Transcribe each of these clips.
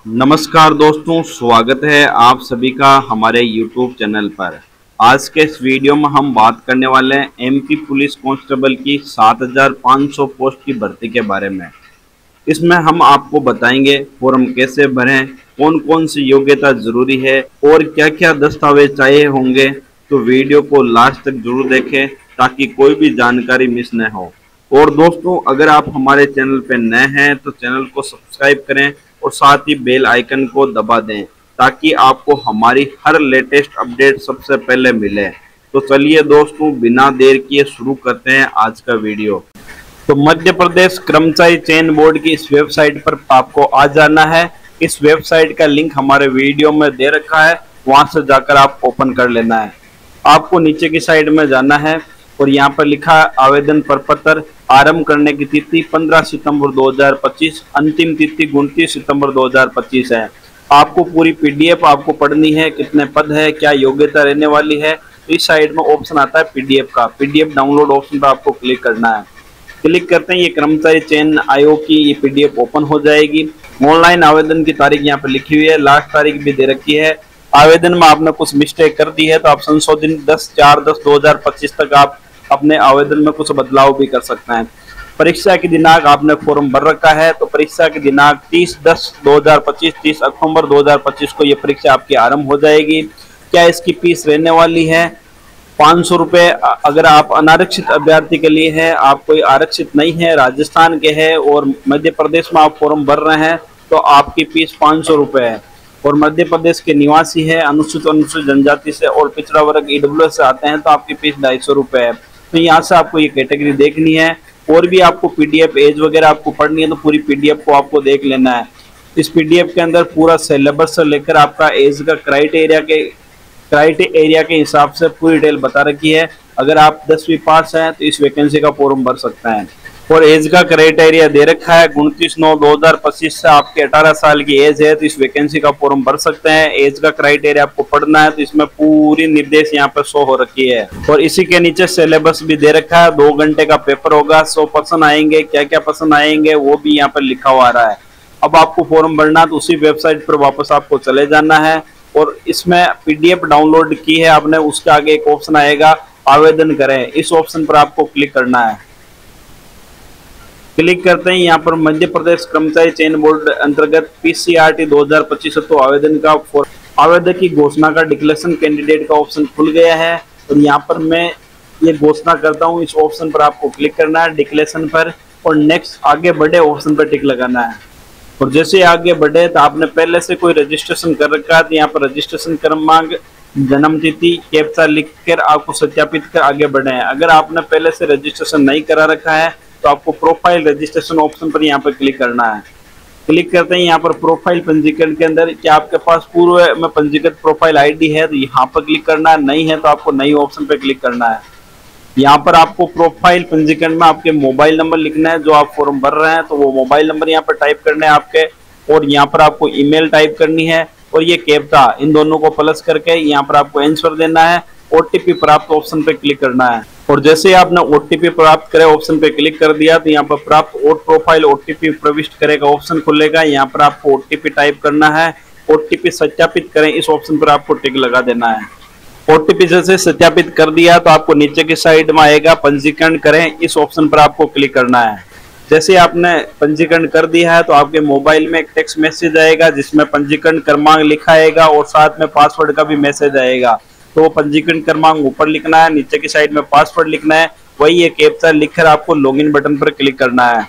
नमस्कार दोस्तों, स्वागत है आप सभी का हमारे YouTube चैनल पर। आज के इस वीडियो में हम बात करने वाले हैं एमपी पुलिस कांस्टेबल की 7500 पोस्ट की भर्ती के बारे में। इसमें हम आपको बताएंगे फॉर्म कैसे भरें, कौन कौन सी योग्यता जरूरी है और क्या क्या दस्तावेज चाहिए होंगे। तो वीडियो को लास्ट तक जरूर देखें ताकि कोई भी जानकारी मिस न हो। और दोस्तों, अगर आप हमारे चैनल पर नए हैं तो चैनल को सब्सक्राइब करें और साथ ही बेल आइकन को दबा दें ताकि आपको हमारी हर लेटेस्ट अपडेट सबसे पहले मिले। तो चलिए दोस्तों, बिना देर किए शुरू करते हैं आज का वीडियो। तो मध्य प्रदेश कर्मचारी चयन बोर्ड की इस वेबसाइट पर आपको आ जाना है। इस वेबसाइट का लिंक हमारे वीडियो में दे रखा है, वहां से जाकर आप ओपन कर लेना है। आपको नीचे की साइड में जाना है और यहाँ पर लिखा है आवेदन प्रपत्र। आरंभ करने की तिथि 15 सितंबर 2025, अंतिम तिथि 29 सितंबर 2025 है। आपको पूरी पीडीएफ आपको पढ़नी है, कितने पद है, क्या योग्यता रहने वाली है। इस साइड में ऑप्शन आता है पीडीएफ का, पीडीएफ डाउनलोड ऑप्शन पर आपको क्लिक करना है। क्लिक करते हैं ये कर्मचारी चयन आयोग की ये पीडीएफ ओपन हो जाएगी। ऑनलाइन आवेदन की तारीख यहाँ पर लिखी हुई है, लास्ट तारीख भी दे रखी है। आवेदन में आपने कुछ मिस्टेक कर दी है तो आप संशोधन 10/4/2025 तक आप अपने आवेदन में कुछ बदलाव भी कर सकते हैं। परीक्षा की दिनांक आपने फॉर्म भर रखा है तो परीक्षा की दिनांक 30/10/2025, 30 अक्टूबर 2025 को ये परीक्षा आपकी आरंभ हो जाएगी। क्या इसकी फीस रहने वाली है 500 रुपये। अगर आप अनारक्षित अभ्यर्थी के लिए है, आप कोई आरक्षित नहीं है, राजस्थान के हैं और मध्य प्रदेश में आप फॉर्म भर रहे हैं तो आपकी फीस 500 रुपये है। और मध्य प्रदेश के निवासी है, अनुसूचित जनजाति से और पिछड़ा वर्ग ईडब्ल्यूएस से आते हैं तो आपकी फीस 250 रुपये है। तो यहाँ से आपको ये कैटेगरी देखनी है। और भी आपको पीडीएफ एज वगैरह आपको पढ़नी है तो पूरी पीडीएफ को आपको देख लेना है। इस पीडीएफ के अंदर पूरा सिलेबस से लेकर आपका एज का क्राइटेरिया के हिसाब से पूरी डिटेल बता रखी है। अगर आप 10वीं पास हैं तो इस वैकेंसी का फॉर्म भर सकते हैं। और एज का क्राइटेरिया दे रखा है 29/9/2025 से आपके 18 साल की एज है तो इस वैकेंसी का फॉर्म भर सकते हैं। एज का क्राइटेरिया आपको पढ़ना है तो इसमें पूरी निर्देश यहाँ पर शो हो रखी है। और इसी के नीचे सिलेबस भी दे रखा है। 2 घंटे का पेपर होगा, 100 पर्सन आएंगे, क्या क्या पर्सन आएंगे वो भी यहाँ पर लिखा हुआ आ रहा है। अब आपको फॉर्म भरना तो उसी वेबसाइट पर वापस आपको चले जाना है और इसमें पीडीएफ डाउनलोड की है आपने, उसके आगे एक ऑप्शन आएगा आवेदन करें, इस ऑप्शन पर आपको क्लिक करना है। क्लिक करते हैं यहाँ पर मध्य प्रदेश कर्मचारी चयन बोर्ड अंतर्गत पीसीआरटी 2025 तो आवेदन की घोषणा का डिक्लेरेशन कैंडिडेट का ऑप्शन खुल गया है। और यहाँ पर मैं ये घोषणा करता हूँ, इस ऑप्शन पर आपको क्लिक करना है डिक्लेरेशन पर और नेक्स्ट आगे बढ़े ऑप्शन पर टिक लगाना है। और जैसे आगे बढ़े तो आपने पहले से कोई रजिस्ट्रेशन कर रखा है तो यहाँ पर रजिस्ट्रेशन क्रमांक, जन्म तिथि, कैप्चा लिखकर आपको सत्यापित कर आगे बढ़े हैं। अगर आपने पहले से रजिस्ट्रेशन नहीं करा रखा है तो आपको प्रोफाइल रजिस्ट्रेशन ऑप्शन पर यहाँ पर क्लिक करना है। क्लिक करते हैं यहाँ पर प्रोफाइल पंजीकरण के अंदर क्या आपके पास पूर्व में पंजीकृत प्रोफाइल आईडी है तो यहाँ पर क्लिक करना है, नहीं है तो आपको नई ऑप्शन पर क्लिक करना है। यहाँ पर आपको प्रोफाइल पंजीकरण में आपके मोबाइल नंबर लिखना है, जो आप फॉर्म भर रहे हैं तो वो मोबाइल नंबर यहाँ पर टाइप करने हैं आपके। और यहाँ पर आपको ईमेल टाइप करनी है और ये कैप्चा, इन दोनों को प्लस करके यहाँ पर आपको आंसर देना है। ओटीपी प्राप्त ऑप्शन पे क्लिक करना है और जैसे आपने ओटीपी प्राप्त करे ऑप्शन पे क्लिक कर दिया तो यहाँ पर प्राप्त और प्रोफाइल ओटीपी प्रविष्ट करेगा ऑप्शन खुलेगा। यहाँ पर आपको ओटीपी टाइप करना है, ओटीपी सत्यापित करें, इस ऑप्शन पर आपको टिक लगा देना है। ओटीपी जैसे सत्यापित कर दिया तो आपको नीचे की साइड में आएगा पंजीकरण करें, इस ऑप्शन पर आपको क्लिक करना है। जैसे आपने पंजीकरण कर दिया है तो आपके मोबाइल में एक टेक्स्ट मैसेज आएगा जिसमें पंजीकरण क्रमांक लिखा आएगा और साथ में पासवर्ड का भी मैसेज आएगा। तो वो पंजीकरण क्रमांक ऊपर लिखना है, नीचे की साइड में पासवर्ड लिखना है, वही ये कैप्चा लिखकर आपको लॉगिन बटन पर क्लिक करना है।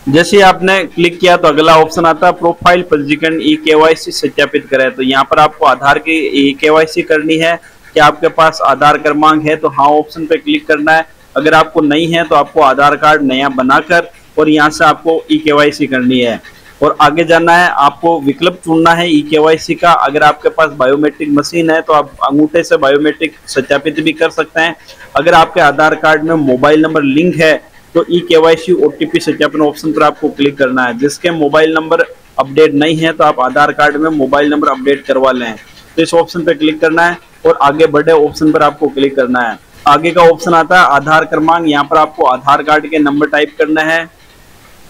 जैसे आपने क्लिक किया तो अगला ऑप्शन आता है प्रोफाइल पंजीकरण ई केवाईसी सत्यापित करें। तो यहाँ पर आपको आधार की ई केवाईसी करनी है। क्या आपके पास आधार क्रमांक है तो हाँ ऑप्शन पे क्लिक करना है। अगर आपको नहीं है तो आपको आधार कार्ड नया बनाकर और यहाँ से आपको ई केवाईसी करनी है और आगे जाना है। आपको विकल्प चुनना है ई केवाईसी का। अगर आपके पास बायोमेट्रिक मशीन है तो आप अंगूठे से बायोमेट्रिक सत्यापित भी कर सकते हैं। अगर आपके आधार कार्ड में मोबाइल नंबर लिंक है तो ई केवाईसी ओटीपी सत्यापन ऑप्शन पर आपको क्लिक करना है। जिसके मोबाइल नंबर अपडेट नहीं है तो आप आधार कार्ड में मोबाइल नंबर अपडेट करवा लें, तो इस ऑप्शन पर क्लिक करना है और आगे बढ़े ऑप्शन पर आपको क्लिक करना है। आगे का ऑप्शन आता है आधार क्रमांक, यहाँ पर आपको आधार कार्ड के नंबर टाइप करना है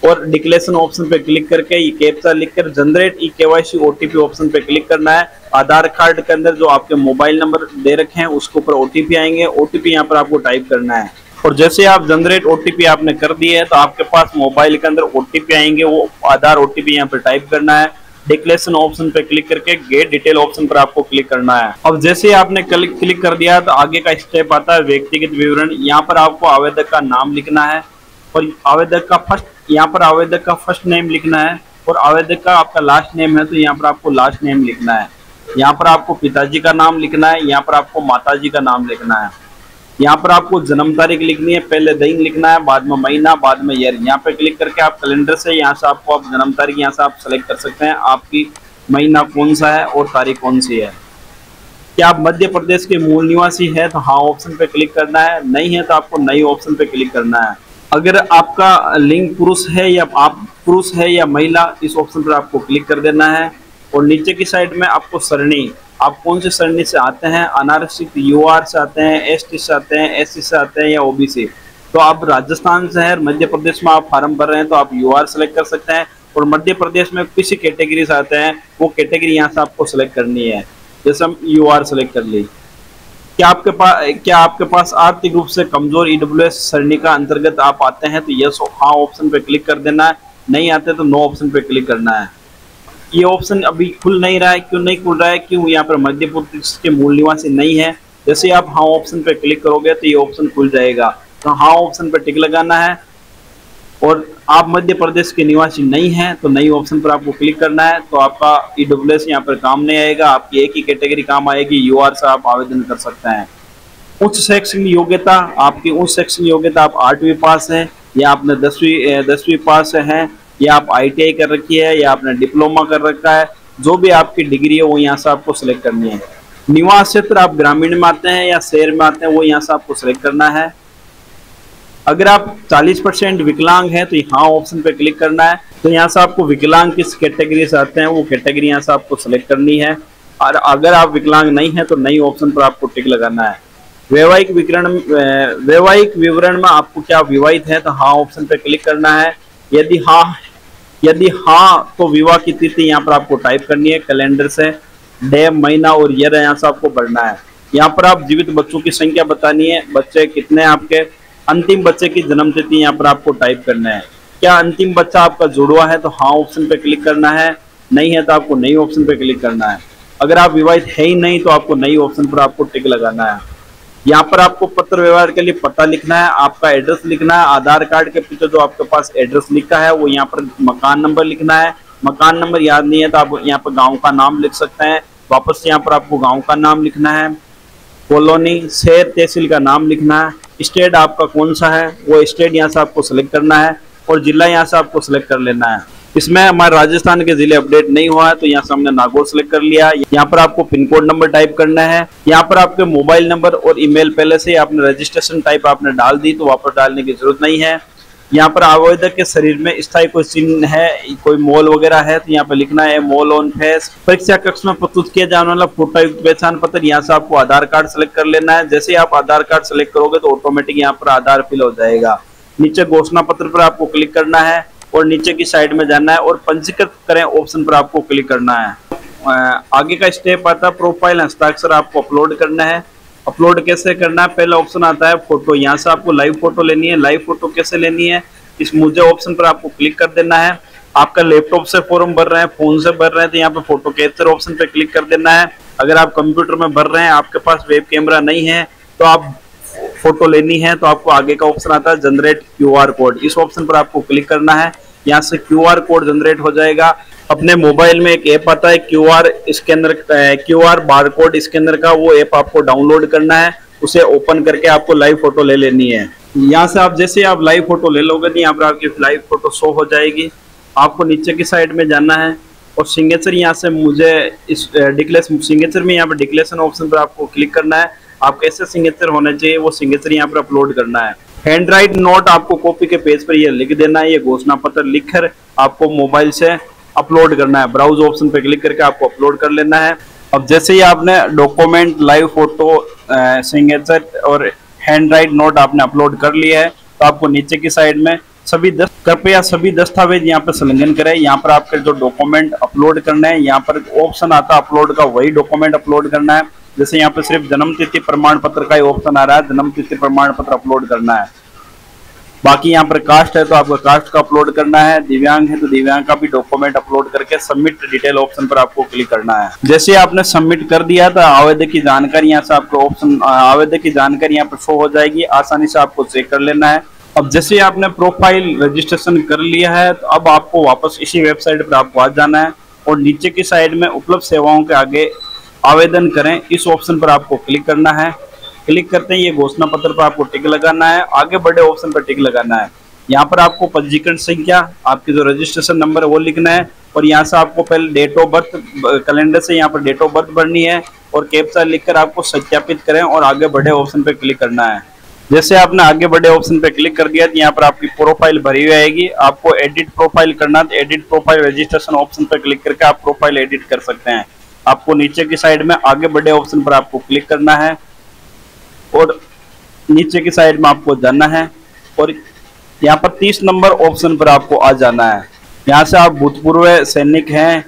और डिक्लेरेशन ऑप्शन पे क्लिक करके ये कैप्चा लिखकर generate e KYC OTP option पे क्लिक करना है। आधार कार्ड के अंदर जो आपके मोबाइल नंबर दे रखे हैं उसके ऊपर ओटीपी आएंगे, ओटीपी यहाँ पर आपको टाइप करना है। और जैसे आप जनरेट ओटीपी आपने कर दिए है तो आपके पास मोबाइल के अंदर ओटीपी आएंगे, वो आधार ओटीपी यहाँ पर टाइप करना है। डिक्लेरेशन ऑप्शन पे क्लिक करके गेट डिटेल ऑप्शन पर आपको क्लिक करना है। अब जैसे ही आपने क्लिक कर दिया तो आगे का स्टेप आता है व्यक्तिगत विवरण। यहाँ पर आपको आवेदक का नाम लिखना है और आवेदक का फर्स्ट नेम लिखना है और आवेदक का आपका लास्ट नेम है तो यहाँ पर आपको लास्ट नेम लिखना है। यहाँ पर आपको पिताजी का नाम लिखना है, यहाँ पर आपको माताजी का नाम लिखना है। यहाँ पर आपको जन्म तारीख लिखनी है, पहले दिन लिखना है, बाद में महीना, बाद में ईयर। यहाँ पे क्लिक करके आप कैलेंडर से यहाँ से आपको आप जन्म तारीख यहाँ से आप सेलेक्ट कर सकते हैं, आपकी महीना कौन सा है और तारीख कौन सी है। क्या आप मध्य प्रदेश के मूल निवासी है तो हाँ ऑप्शन पे क्लिक करना है, नहीं है तो आपको नई ऑप्शन पे क्लिक करना है। अगर आपका लिंग पुरुष है या आप पुरुष है या महिला, इस ऑप्शन पर आपको क्लिक कर देना है। और नीचे की साइड में आपको सरणी, आप कौन से सरणी से आते हैं, अनारक्षित, यूआर से आते हैं, एसटी से आते हैं, एससी से आते हैं या ओबीसी। तो आप राजस्थान से है, मध्य प्रदेश में आप फार्म भर रहे हैं तो आप यूआर सेलेक्ट कर सकते हैं। और मध्य प्रदेश में किसी कैटेगरी से आते हैं वो कैटेगरी यहाँ से आपको सेलेक्ट करनी है। जैसे हम यूआर सेलेक्ट कर ली। क्या आपके पास आर्थिक रूप से कमजोर ईडब्ल्यूएस सरणी का अंतर्गत आप आते हैं तो यस हाँ ऑप्शन पे क्लिक कर देना है, नहीं आते तो नो ऑप्शन पे क्लिक करना है। ये ऑप्शन अभी खुल नहीं रहा है, क्यों नहीं खुल रहा है, क्यों यहाँ पर मध्य प्रदेश के मूल निवासी नहीं है। जैसे आप हाँ ऑप्शन पे क्लिक करोगे तो ये ऑप्शन खुल जाएगा, तो हाँ ऑप्शन पे टिक लगाना है। और आप मध्य प्रदेश के निवासी नहीं हैं तो नई ऑप्शन पर आपको क्लिक करना है, तो आपका ईडब्ल्यूएस यहाँ पर काम नहीं आएगा, आपकी एक ही कैटेगरी काम आएगी, यूआर से आप आवेदन कर सकते हैं। उच्च शैक्षणिक योग्यता, आपकी उच्च शैक्षणिक योग्यता आप 8वीं पास है या आपने 10वीं पास है या आप ITI कर रखी है या आपने डिप्लोमा कर रखा है, जो भी आपकी डिग्री है वो यहाँ से आपको सिलेक्ट करनी है। निवास क्षेत्र आप ग्रामीण में आते हैं या शहर में आते हैं वो यहाँ से आपको सिलेक्ट करना है। अगर आप 40% विकलांग है तो हाँ ऑप्शन पे क्लिक करना है, तो यहाँ से आपको विकलांग किस कैटेगरी से आते हैं वो कैटेगरी यहाँ से आपको सिलेक्ट करनी है। और अगर आप विकलांग नहीं है तो नई ऑप्शन पर आपको टिक लगाना है। वैवाहिक विवरण में आपको क्या विवाहित है तो हाँ ऑप्शन पे क्लिक करना है। यदि हाँ तो विवाह की तिथि यहाँ पर आपको टाइप करनी है, कैलेंडर से डे, महीना और ईयर यहाँ से आपको भरना है। यहाँ पर आप जीवित बच्चों की संख्या बतानी है, बच्चे कितने हैं आपके। अंतिम बच्चे की जन्म तिथि यहाँ पर आपको टाइप करना है। क्या अंतिम बच्चा आपका जुड़वा है तो हाँ ऑप्शन पे क्लिक करना है, नहीं है तो आपको नई ऑप्शन पे क्लिक करना है। अगर आप विवाहित है ही नहीं तो आपको नई ऑप्शन पर आपको टिक लगाना है। यहाँ पर आपको पत्र व्यवहार के लिए पता लिखना है, आपका एड्रेस लिखना है। आधार कार्ड के पीछे जो आपके पास एड्रेस लिखा है वो यहाँ पर मकान नंबर लिखना है। मकान नंबर याद नहीं है तो आप यहाँ पर गांव का नाम लिख सकते हैं। वापस यहाँ पर आपको गांव का नाम लिखना है। कॉलोनी, शहर, तहसील का नाम लिखना है। स्टेट आपका कौन सा है वो स्टेट यहाँ से आपको सिलेक्ट करना है और जिला यहाँ से आपको सिलेक्ट कर लेना है। इसमें हमारे राजस्थान के जिले अपडेट नहीं हुआ है तो यहाँ से हमने नागौर सेलेक्ट कर लिया। यहाँ पर आपको पिन कोड नंबर टाइप करना है। यहाँ पर आपके मोबाइल नंबर और ईमेल पहले से आपने रजिस्ट्रेशन टाइप आपने डाल दी तो वापस डालने की जरूरत नहीं है। यहाँ पर आवेदक के शरीर में स्थायी कोई चिन्ह है, कोई मोल वगैरह है तो यहाँ पे लिखना है मोल ऑन फेस। परीक्षा कक्ष में प्रस्तुत किया जाने वाला फोटो युक्त पहचान पत्र, यहाँ से आपको आधार कार्ड सेलेक्ट कर लेना है। जैसे ही आप आधार कार्ड सेलेक्ट करोगे तो ऑटोमेटिक यहाँ पर आधार फिल हो जाएगा। नीचे घोषणा पत्र पर आपको क्लिक करना है और नीचे की साइड में जाना है और पंजीकृत करें ऑप्शन पर आपको क्लिक करना है। आगे का स्टेप आता है प्रोफाइल हस्ताक्षर आपको अपलोड करना है। अपलोड कैसे करना है, पहला ऑप्शन आता है फोटो, यहाँ से आपको लाइव फोटो लेनी है। लाइव फोटो कैसे लेनी है, इस मुझे ऑप्शन पर आपको क्लिक कर देना है। आपका लैपटॉप से फॉर्म भर रहे हैं, फोन से भर रहे हैं तो यहाँ पे फोटो कैप्चर ऑप्शन पे क्लिक कर देना है। अगर आप कंप्यूटर में भर रहे हैं, आपके पास वेब कैमरा नहीं है तो आप फोटो लेनी है तो आपको आगे का ऑप्शन आता है जनरेट QR कोड, इस ऑप्शन पर आपको क्लिक करना है। यहाँ से QR कोड जनरेट हो जाएगा। अपने मोबाइल में एक ऐप आता है QR बार कोड स्कैनर का, वो ऐप आपको डाउनलोड करना है। उसे ओपन करके आपको लाइव फोटो ले लेनी है। यहाँ से आप जैसे आप लाइव फोटो ले लोगे तो यहाँ पर आपकी लाइव फोटो शो हो जाएगी। आपको नीचे की साइड में जाना है और सिग्नेचर, यहाँ से मुझे इस सिग्नेचर में यहाँ पर डिक्लेरेशन ऑप्शन पर आपको क्लिक करना है। आप कैसे सिग्नेचर होना चाहिए वो सिग्नेचर यहाँ पर अपलोड करना है। हैंड राइट नोट आपको कॉपी के पेज पर ये लिख देना है। ये घोषणा पत्र लिखकर आपको मोबाइल से अपलोड करना है। ब्राउज ऑप्शन पे क्लिक करके आपको अपलोड कर लेना है। अब जैसे ही आपने डॉक्यूमेंट, लाइव फोटो, सिग्नेचर और हैंड राइट नोट आपने अपलोड कर लिया है तो आपको नीचे की साइड में कृपया सभी दस्तावेज यहाँ पर संलग्न करें। यहाँ पर आपके जो डॉक्यूमेंट अपलोड करना है, यहाँ पर ऑप्शन आता है अपलोड का, वही डॉक्यूमेंट अपलोड करना है। जैसे यहाँ पर सिर्फ जन्म तिथि प्रमाण पत्र का ही ऑप्शन आ रहा है, जन्म तिथि प्रमाण पत्र अपलोड करना है। बाकी यहाँ पर कास्ट है तो आपको कास्ट का अपलोड करना है, दिव्यांग है तो दिव्यांग का भी डॉक्यूमेंट अपलोड करके सबमिट डिटेल ऑप्शन पर आपको क्लिक करना है। जैसे आपने सबमिट कर दिया तो आवेदक की जानकारी यहाँ से आपको ऑप्शन आवेदक की जानकारी यहाँ पर शो हो जाएगी, आसानी से आपको चेक कर लेना है। अब जैसे आपने प्रोफाइल रजिस्ट्रेशन कर लिया है तो अब आपको वापस इसी वेबसाइट पर आपको आ जाना है और नीचे की साइड में उपलब्ध सेवाओं के आगे आवेदन करें इस ऑप्शन पर आपको क्लिक करना है। क्लिक करते ही ये घोषणा पत्र पर आपको टिक लगाना है, आगे बढ़े ऑप्शन पर टिक लगाना है। यहाँ पर आपको पंजीकरण संख्या, आपकी जो रजिस्ट्रेशन नंबर है वो लिखना है और यहाँ से आपको पहले डेट ऑफ बर्थ, कैलेंडर से यहाँ पर डेट ऑफ बर्थ भरनी है और कैप्चा लिखकर आपको सत्यापित करें और आगे बढ़े ऑप्शन पर क्लिक करना है। जैसे आपने आगे बढ़े ऑप्शन पे क्लिक कर दिया तो यहाँ पर आपकी प्रोफाइल भरी हुई आएगी। आपको एडिट प्रोफाइल करना तो एडिट प्रोफाइल रजिस्ट्रेशन ऑप्शन पर क्लिक करके आप प्रोफाइल एडिट कर सकते हैं। आपको नीचे की साइड में आगे बढ़े ऑप्शन पर आपको क्लिक करना है और नीचे की साइड में आपको जाना है और यहाँ पर 30 नंबर ऑप्शन पर आपको आ जाना है। यहाँ से आप भूतपूर्व सैनिक हैं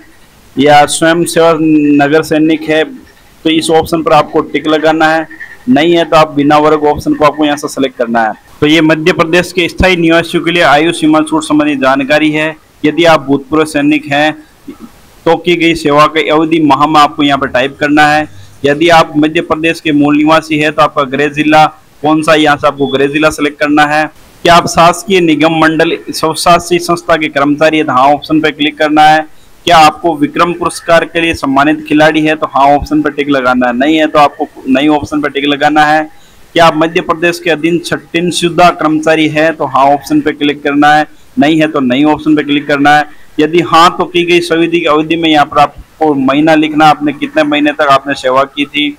या स्वयं सेवा नगर सैनिक है तो इस ऑप्शन पर आपको टिक लगाना है, नहीं है तो आप बिना वर्ग ऑप्शन को आपको यहाँ से सेलेक्ट करना है। तो ये मध्य प्रदेश के स्थायी निवासियों के लिए आयु सीमा छूट संबंधी जानकारी है। यदि आप भूतपूर्व सैनिक हैं तो की गई सेवा की अवधि माह में आपको यहाँ पर टाइप करना है। यदि आप मध्य प्रदेश के मूल निवासी है तो आपका गृह जिला कौन सा, यहाँ से आपको गृह जिला सेलेक्ट करना है। क्या आप शासकीय निगम मंडल स्वशासी संस्था के कर्मचारी है तो हाँ ऑप्शन पर क्लिक करना है। क्या आपको विक्रम पुरस्कार के लिए सम्मानित खिलाड़ी है तो हाँ ऑप्शन पर टिक लगाना है, नहीं है तो आपको नहीं ऑप्शन पर टिक लगाना है। क्या आप मध्य प्रदेश के अधीन छठीन शुदा कर्मचारी है तो हाँ ऑप्शन पर क्लिक करना है, नहीं है तो नहीं ऑप्शन पर क्लिक करना है। यदि हाँ तो की गई संविधि की अवधि में यहाँ पर आपको महीना लिखना, आपने कितने महीने तक आपने सेवा की थी।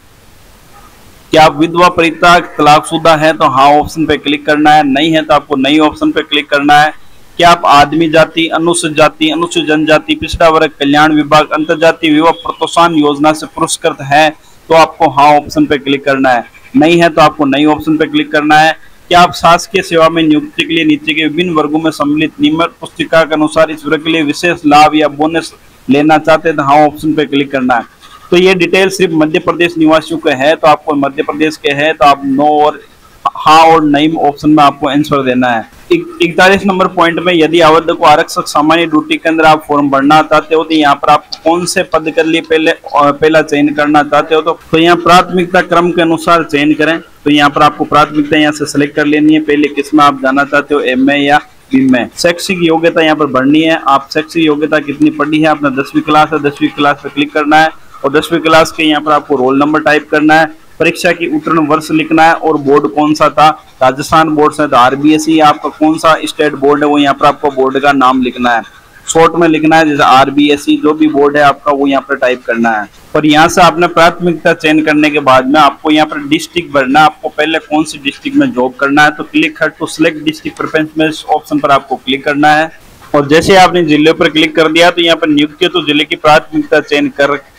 क्या आप विधवा परित्याग तलाकशुदा है तो हाँ ऑप्शन पे क्लिक करना है, नहीं है तो आपको नहीं ऑप्शन पे क्लिक करना है। क्या आप आदमी जाति, अनुसूचित जनजाति, पिछड़ा वर्ग कल्याण विभाग अंतर्जातीय विवाह प्रोत्साहन योजना से पुरस्कृत है तो आपको हाँ ऑप्शन पे क्लिक करना है, नहीं है तो आपको नहीं ऑप्शन पे क्लिक करना है। क्या आप शासकीय सेवा में नियुक्ति के लिए नीचे के विभिन्न वर्गों में सम्मिलित निम्न पुस्तिका के अनुसार इस वर्ग के लिए विशेष लाभ या बोनस लेना चाहते हैं तो हाँ ऑप्शन पे क्लिक करना है। तो ये डिटेल सिर्फ मध्य प्रदेश निवासियों के है तो आपको मध्य प्रदेश के है तो आप नो और हाँ और नहीं ऑप्शन में आपको आंसर देना है। 41 नंबर पॉइंट में यदि आवेदक को आरक्षक सामान्य ड्यूटी के अंदर आप फॉर्म भरना चाहते हो तो यहाँ पर आप कौन से पद के लिए पहला चयन करना चाहते हो तो यहाँ प्राथमिकता क्रम के अनुसार चयन करें। तो यहाँ पर आपको प्राथमिकता यहाँ से सिलेक्ट कर लेनी है, पहले किस में आप जाना चाहते हो, एमए या में। शैक्षिक योग्यता यहाँ पर भरनी है, आप शैक्षिक योग्यता कितनी पढ़ी है, आपने 10वीं क्लास है, 10वीं क्लास पे क्लिक करना है और 10वीं क्लास के यहाँ पर आपको रोल नंबर टाइप करना है। परीक्षा की उत्तीर्ण वर्ष लिखना है और बोर्ड कौन सा था, राजस्थान बोर्ड से तो आरबीएसई, आपका कौन सा स्टेट बोर्ड है वो यहाँ पर आपको बोर्ड का नाम लिखना है, शॉर्ट में लिखना है, जैसे आरबीएसई जो भी बोर्ड है आपका वो यहाँ पर टाइप करना है। और यहाँ से आपने प्राथमिकता चयन करने के बाद में आपको यहाँ पर डिस्ट्रिक्ट भरना है, आपको पहले कौन सी डिस्ट्रिक्ट में जॉब करना है तो click to select district preference option पर आपको क्लिक करना है। और जैसे आपने जिले पर क्लिक कर दिया तो यहाँ पर नियुक्ति तो जिले की प्राथमिकता चयन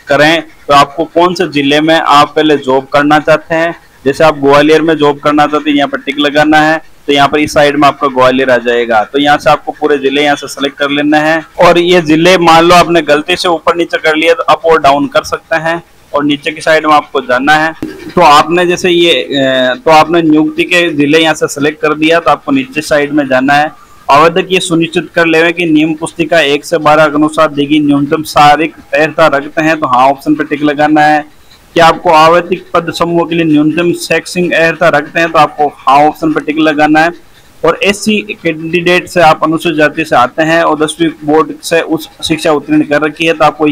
करें तो आपको कौन से जिले में आप पहले जॉब करना चाहते हैं। जैसे आप ग्वालियर में जॉब करना चाहते हैं यहाँ पर टिक लगाना है तो यहाँ पर इस साइड में आपका ग्वालियर आ जाएगा। तो यहाँ से आपको पूरे जिले यहाँ से सेलेक्ट कर लेना है और ये जिले मान लो आपने गलती से ऊपर नीचे कर लिया तो अप और डाउन कर सकते हैं और नीचे की साइड में आपको जाना है। तो आपने जैसे आपने नियुक्ति के जिले यहाँ से सेलेक्ट कर दिया तो आपको नीचे साइड में जाना है। आवेदक ये सुनिश्चित कर लेवे कि नियम पुस्तिका 1 से 12 के अनुसार दी गई न्यूनतम शारीरिक अर्हता रखते हैं तो हाँ ऑप्शन पर टिक लगाना है। क्या आपको आवेदक पद समूह के लिए न्यूनतम शैक्षिक अर्हता रखते हैं तो आपको हाँ ऑप्शन पर टिक लगाना है। और एससी कैंडिडेट से आप अनुसूचित जाति से आते हैं और 10वीं बोर्ड से उच्च शिक्षा उत्तीर्ण कर रखी है तो आपको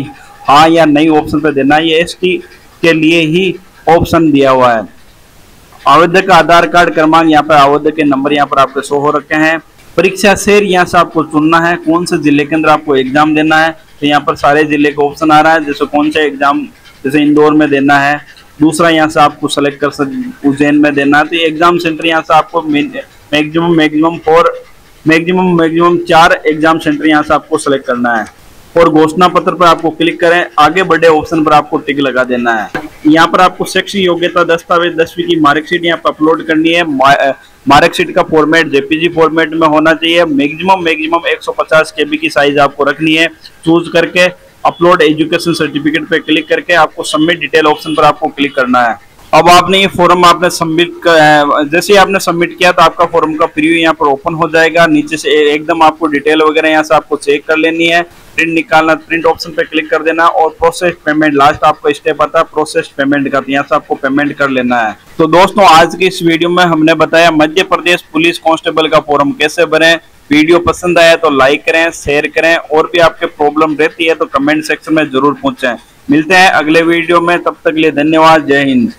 हाँ या नहीं ऑप्शन पर देना है। ये एसटी के लिए ही ऑप्शन दिया हुआ है। आवेदक का आधार कार्ड क्रमांक यहाँ पर आवेदक के नंबर यहाँ पर आपके शो हो रखे हैं। परीक्षा शेर यहाँ से आपको चुनना है, कौन से जिले के अंदर आपको एग्जाम देना है तो यहाँ पर सारे जिले का ऑप्शन आ रहा है। जैसे कौन सा एग्जाम, जैसे इंदौर में देना है, दूसरा यहाँ से आपको सेलेक्ट कर सकते उज्जैन में देना है। तो एग्जाम सेंटर यहाँ से आपको मैक्सिमम 4 एग्जाम सेंटर यहाँ से आपको सेलेक्ट करना है। और घोषणा पत्र पर आपको क्लिक करें, आगे बढ़े ऑप्शन पर आपको टिक लगा देना है। यहाँ पर आपको शैक्षिक योग्यता दस्तावेज 10वीं की मार्कशीट यहाँ पर अपलोड करनी है। मार्कशीट का फॉर्मेट जेपीजी फॉर्मेट में होना चाहिए। मैक्सिमम 150 KB की साइज आपको रखनी है। चूज करके अपलोड एजुकेशन सर्टिफिकेट पे क्लिक करके आपको सबमिट डिटेल ऑप्शन पर आपको क्लिक करना है। अब आपने ये फॉर्म आपने सबमिट जैसे ही आपने सबमिट किया तो आपका फॉर्म का प्रीव्यू यहाँ पर ओपन हो जाएगा। नीचे से एकदम आपको डिटेल वगैरह यहाँ से आपको चेक कर लेनी है, प्रिंट निकालना, प्रिंट ऑप्शन पे क्लिक कर देना और प्रोसेस पेमेंट लास्ट आपका स्टेप आता है प्रोसेस पेमेंट का, तो यहाँ से आपको पेमेंट कर लेना है। तो दोस्तों आज की इस वीडियो में हमने बताया मध्य प्रदेश पुलिस कांस्टेबल का फॉर्म कैसे भरें। वीडियो पसंद आया तो लाइक करें, शेयर करें और भी आपके प्रॉब्लम रहती है तो कमेंट सेक्शन में जरूर पूछें। मिलते हैं अगले वीडियो में, तब तक के लिए धन्यवाद। जय हिंद।